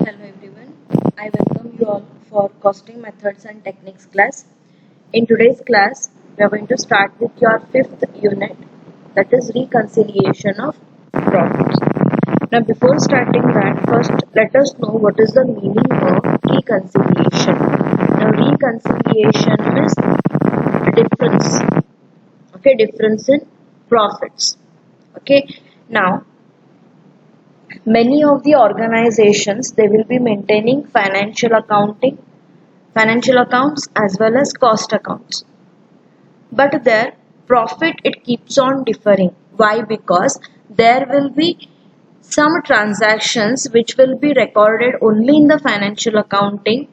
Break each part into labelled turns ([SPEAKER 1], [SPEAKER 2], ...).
[SPEAKER 1] Hello everyone, I welcome you all for costing methods and techniques class. In today's class, we are going to start with your fifth unit, that is reconciliation of profits. Now before starting that, first let us know what is the meaning of reconciliation. Now reconciliation is difference, difference in profits. Now many of the organizations, they will be maintaining financial accounts as well as cost accounts, but their profit, it keeps on differing. Why? Because there will be some transactions which will be recorded only in the financial accounting,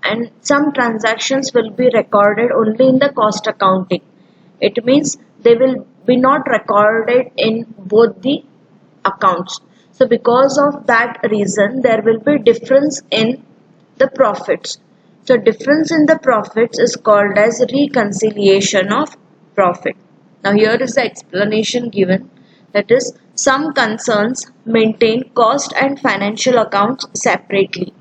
[SPEAKER 1] and some transactions will be recorded only in the cost accounting. It means they will be not recorded in both the accounts. So because of that reason, there will be difference in the profits. So difference in the profits is called as reconciliation of profit. Now here is the explanation given, that is, some concerns maintain cost and financial accounts separately.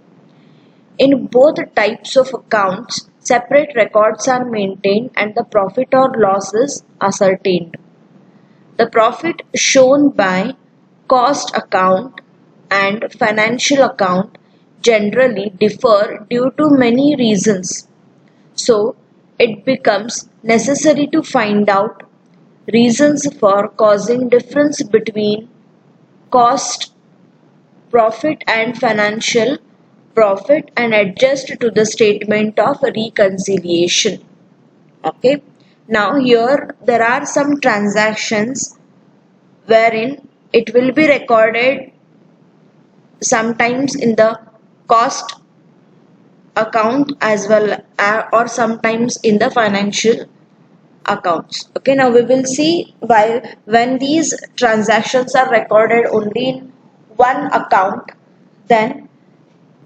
[SPEAKER 1] In both types of accounts, separate records are maintained and the profit or loss is ascertained. The profit shown by cost account and financial account generally differ due to many reasons. So, it becomes necessary to find out reasons for causing difference between cost profit and financial profit and adjust to the statement of reconciliation. Okay. Now here there are some transactions wherein it will be recorded sometimes in the cost account as well, or sometimes in the financial accounts. Okay, now we will see why when these transactions are recorded only in one account, then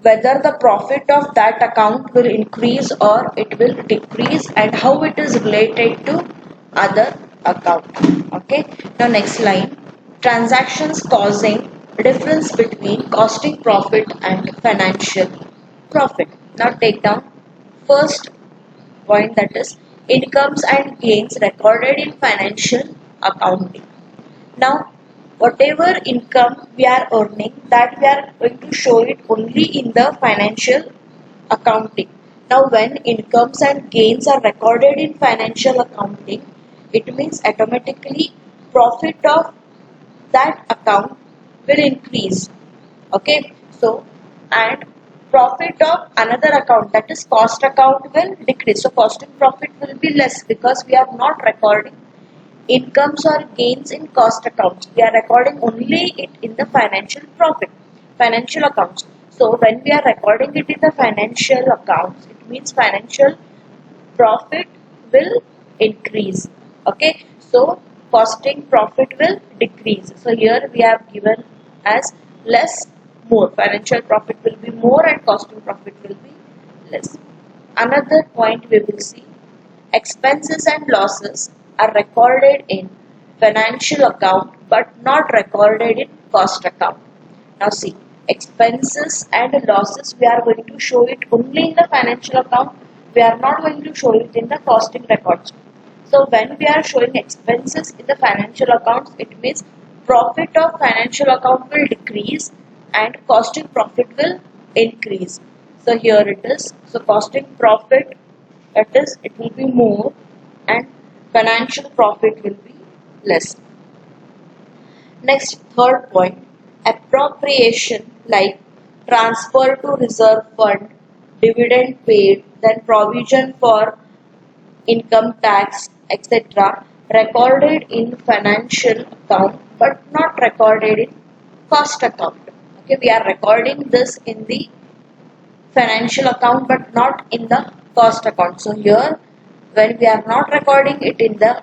[SPEAKER 1] whether the profit of that account will increase or it will decrease, and how it is related to other account. Okay, now next line, transactions causing difference between costing profit and financial profit. Now take down first point, that is incomes and gains recorded in financial accounting. Now whatever income we are earning, that we are going to show it only in the financial accounting. Now when incomes and gains are recorded in financial accounting, it means automatically profit of that account will increase. Okay, so and profit of another account, that is cost account, will decrease. So costing profit will be less because we are not recording incomes or gains in cost accounts. We are recording only it in the financial accounts. So when we are recording it in the financial accounts, it means financial profit will increase. Okay, so costing profit will decrease. So here we have given as less, more. Financial profit will be more and costing profit will be less. Another point we will see, expenses and losses are recorded in financial account but not recorded in cost account. Now see, expenses and losses we are going to show it only in the financial account. We are not going to show it in the costing records. So when we are showing expenses in the financial accounts, it means profit of financial account will decrease and costing profit will increase. So here it is. So costing profit, it will be more and financial profit will be less. Next, third point, appropriation like transfer to reserve fund, dividend paid, then provision for income tax, etc. recorded in financial account but not recorded in cost account. Okay, we are recording this in the financial account but not in the cost account. So here when we are not recording it in the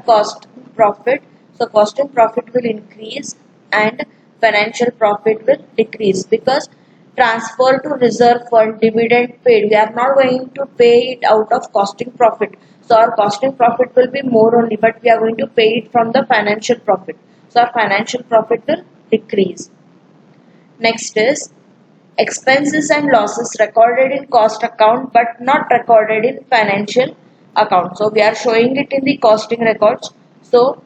[SPEAKER 1] cost profit, so costing profit will increase and financial profit will decrease, because transfer to reserve fund, dividend paid, we are not going to pay it out of costing profit. So our costing profit will be more only, but we are going to pay it from the financial profit. So our financial profit will decrease. Next is expenses and losses recorded in cost account but not recorded in financial account. So we are showing it in the costing records. So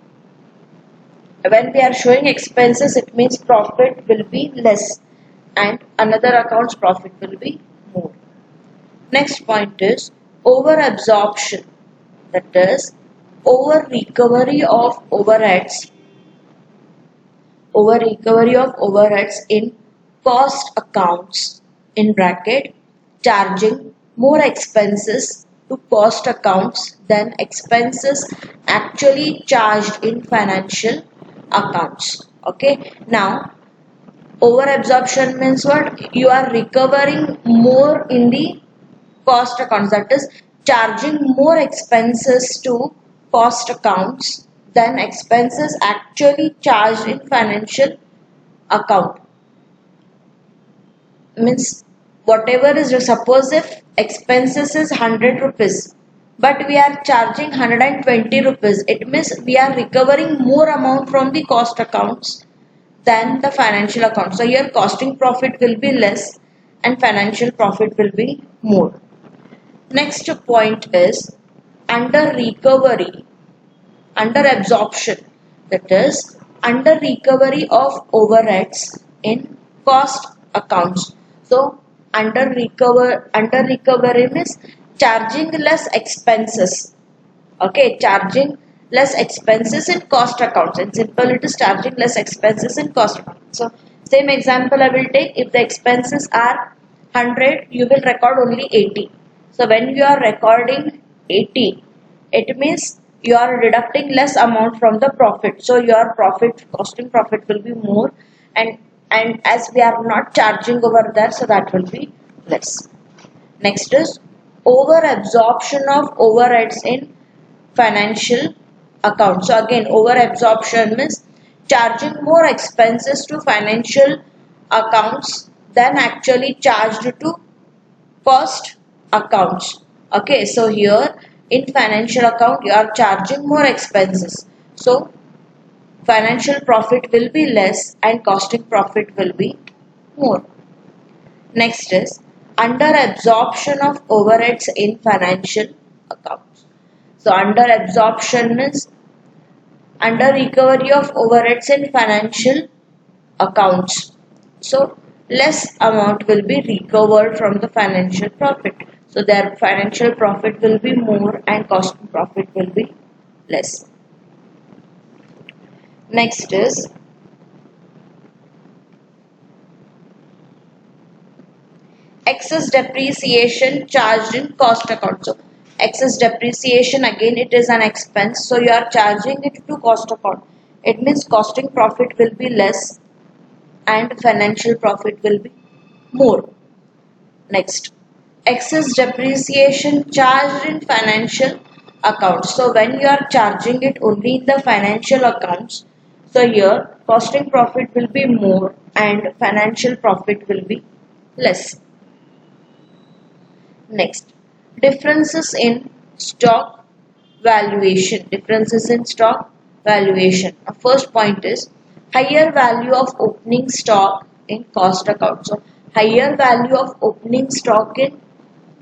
[SPEAKER 1] when we are showing expenses, it means profit will be less and another account's profit will be more. Next point is over absorption, that is over recovery of overheads in cost accounts in bracket, charging more expenses to cost accounts than expenses actually charged in financial accounts. Okay, now over absorption means what? You are recovering more in the cost accounts, that is charging more expenses to cost accounts than expenses actually charged in financial account. Means whatever is, suppose if expenses is 100 rupees but we are charging 120 rupees, it means we are recovering more amount from the cost accounts than the financial account. So here costing profit will be less and financial profit will be more. Next point is under recovery, under absorption, that is under recovery of overheads in cost accounts. So under recovery means charging less expenses. Okay, charging less expenses in cost accounts. In simple, it is charging less expenses in cost accounts. So same example I will take. If the expenses are 100, you will record only 80. So when you are recording 80, it means you are deducting less amount from the profit. So your costing profit will be more, and as we are not charging over there, so that will be less. Next is over absorption of overheads in financial account. So again, over absorption means charging more expenses to financial accounts than actually charged to cost accounts. Okay, so here in financial account you are charging more expenses, so financial profit will be less and costing profit will be more. Next is under absorption of overheads in financial accounts. So under absorption means under recovery of overheads in financial accounts. So less amount will be recovered from the financial profit. So their financial profit will be more and cost profit will be less. Next is excess depreciation charged in cost account. So excess depreciation, again it is an expense, so you are charging it to cost account. It means costing profit will be less and financial profit will be more. Next, excess depreciation charged in financial accounts. So when you are charging it only in the financial accounts, so here costing profit will be more and financial profit will be less. Next, differences in stock valuation. Differences in stock valuation. Our first point is higher value of opening stock in cost account. So higher value of opening stock in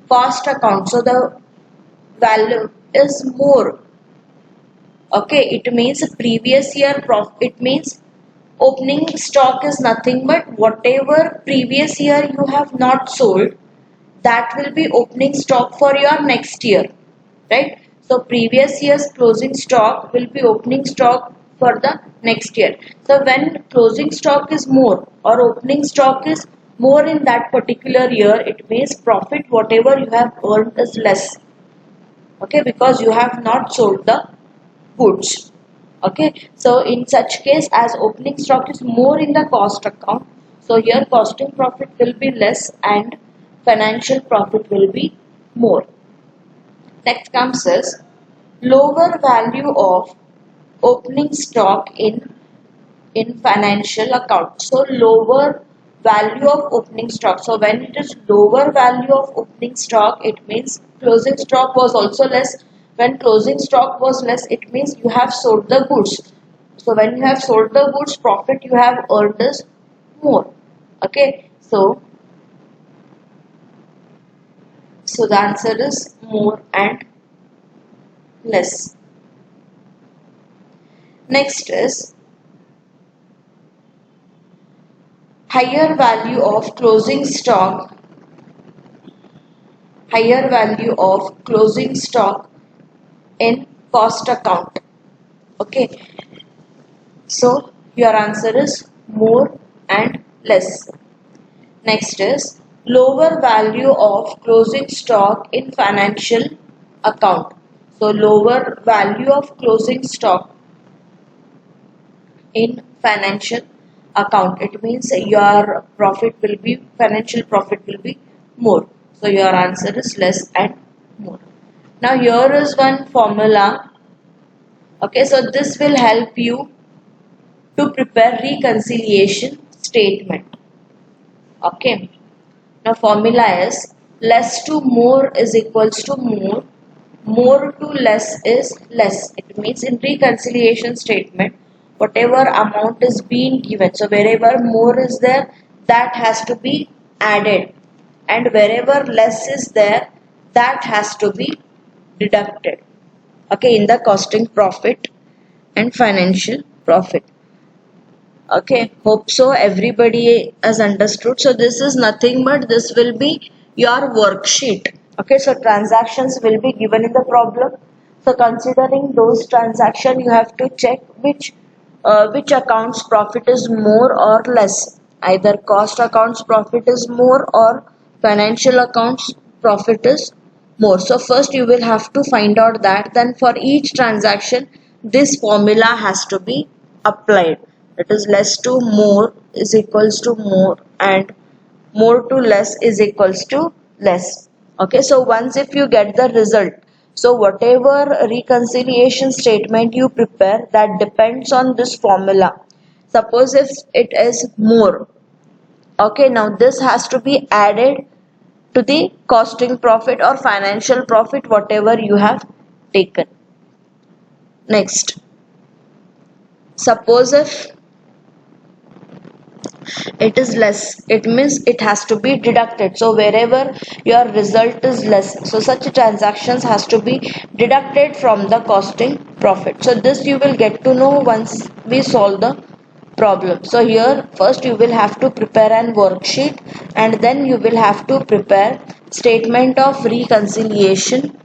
[SPEAKER 1] cost account. So the value is more. Okay, it means previous year profit. It means opening stock is nothing but whatever previous year you have not sold, that will be opening stock for your next year, right? So previous year's closing stock will be opening stock for the next year. So when closing stock is more or opening stock is more in that particular year, it means profit whatever you have earned is less. Okay, because you have not sold the goods. Okay, so in such case, as opening stock is more in the cost account, so here costing profit will be less and financial profit will be more. Next comes is lower value of opening stock in financial account. So lower value of opening stock. So when it is lower value of opening stock, it means closing stock was also less. When closing stock was less, it means you have sold the goods. So when you have sold the goods, profit you have earned is more. Okay. Okay, so the answer is more and less. Next is higher value of closing stock, higher value of closing stock in cost account. Okay, so your answer is more and less. Next is lower value of closing stock in financial account. So lower value of closing stock in financial account. It means your profit will be, financial profit will be more. So your answer is less and more. Now here is one formula. Okay, so this will help you to prepare reconciliation statement. Okay. Now formula is less to more is equals to more, more to less is less. It means in reconciliation statement, whatever amount is being given, so wherever more is there, that has to be added, and wherever less is there, that has to be deducted. Okay, in the costing profit and financial profit. Okay, hope so everybody has understood. So this is nothing but this will be your worksheet. Okay, so transactions will be given in the problem. So considering those transactions, you have to check which accounts profit is more or less. Either cost accounts profit is more or financial accounts profit is more. So first you will have to find out that, then for each transaction this formula has to be applied. That is less to more is equals to more and more to less is equals to less. Okay, so once if you get the result, so whatever reconciliation statement you prepare, that depends on this formula. Suppose if it is more, okay, now this has to be added to the costing profit or financial profit whatever you have taken. Next, suppose if it is less, it means it has to be deducted. So wherever your result is less, so such transactions has to be deducted from the costing profit. So this you will get to know once we solve the problem. So here first you will have to prepare an worksheet, and then you will have to prepare statement of reconciliation.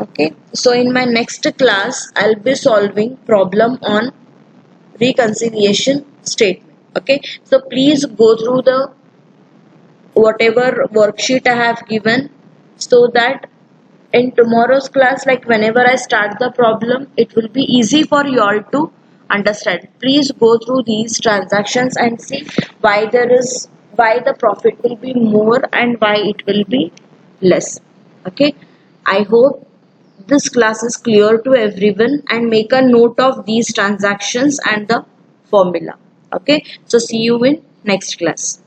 [SPEAKER 1] Okay, so in my next class I'll be solving problem on reconciliation statement. Okay, so please go through the whatever worksheet I have given, so that in tomorrow's class, like whenever I start the problem, it will be easy for you all to understand. Please go through these transactions and see why the profit will be more and why it will be less. Okay, I hope this class is clear to everyone, and make a note of these transactions and the formula. Okay, so see you in next class.